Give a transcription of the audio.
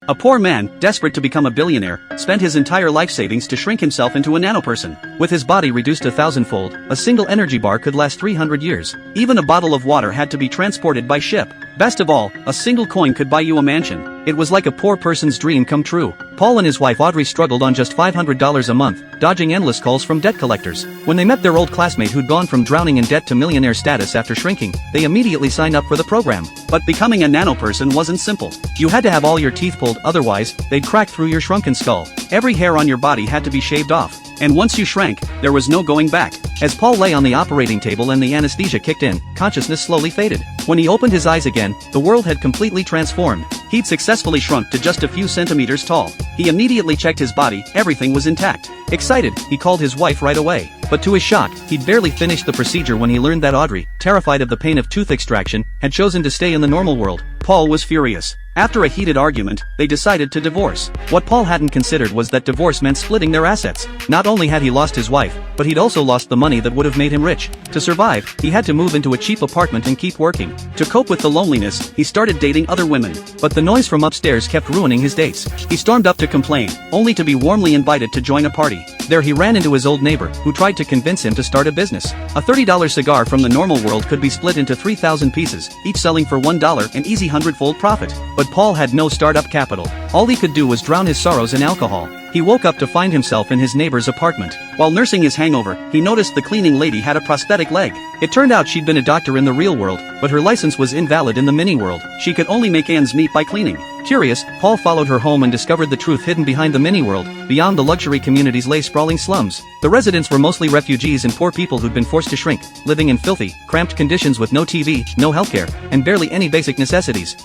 A poor man, desperate to become a billionaire, spent his entire life savings to shrink himself into a nanoperson. With his body reduced 1,000-fold, a single energy bar could last 300 years. Even a bottle of water had to be transported by ship. Best of all, a single coin could buy you a mansion. It was like a poor person's dream come true. Paul and his wife Audrey struggled on just $500 a month, dodging endless calls from debt collectors. When they met their old classmate who'd gone from drowning in debt to millionaire status after shrinking, they immediately signed up for the program. But becoming a nanoperson wasn't simple. You had to have all your teeth pulled, otherwise, they'd crack through your shrunken skull. Every hair on your body had to be shaved off. And once you shrank, there was no going back. As Paul lay on the operating table and the anesthesia kicked in, consciousness slowly faded. When he opened his eyes again, the world had completely transformed. He'd successfully shrunk to just a few centimeters tall. He immediately checked his body, everything was intact. Excited, he called his wife right away. But to his shock, he'd barely finished the procedure when he learned that Audrey, terrified of the pain of tooth extraction, had chosen to stay in the normal world. Paul was furious. After a heated argument, they decided to divorce. What Paul hadn't considered was that divorce meant splitting their assets. Not only had he lost his wife, but he'd also lost the money that would have made him rich. To survive, he had to move into a cheap apartment and keep working. To cope with the loneliness, he started dating other women. But the noise from upstairs kept ruining his dates. He stormed up to complain, only to be warmly invited to join a party. There he ran into his old neighbor, who tried to convince him to start a business. A $30 cigar from the normal world could be split into 3,000 pieces, each selling for $1, an easy 100-fold profit. But Paul had no startup capital. All he could do was drown his sorrows in alcohol. He woke up to find himself in his neighbor's apartment. While nursing his hangover, he noticed the cleaning lady had a prosthetic leg. It turned out she'd been a doctor in the real world, but her license was invalid in the mini world. She could only make ends meet by cleaning. Curious, Paul followed her home and discovered the truth hidden behind the mini world. Beyond the luxury communities lay sprawling slums. The residents were mostly refugees and poor people who'd been forced to shrink, living in filthy, cramped conditions with no TV, no healthcare, and barely any basic necessities.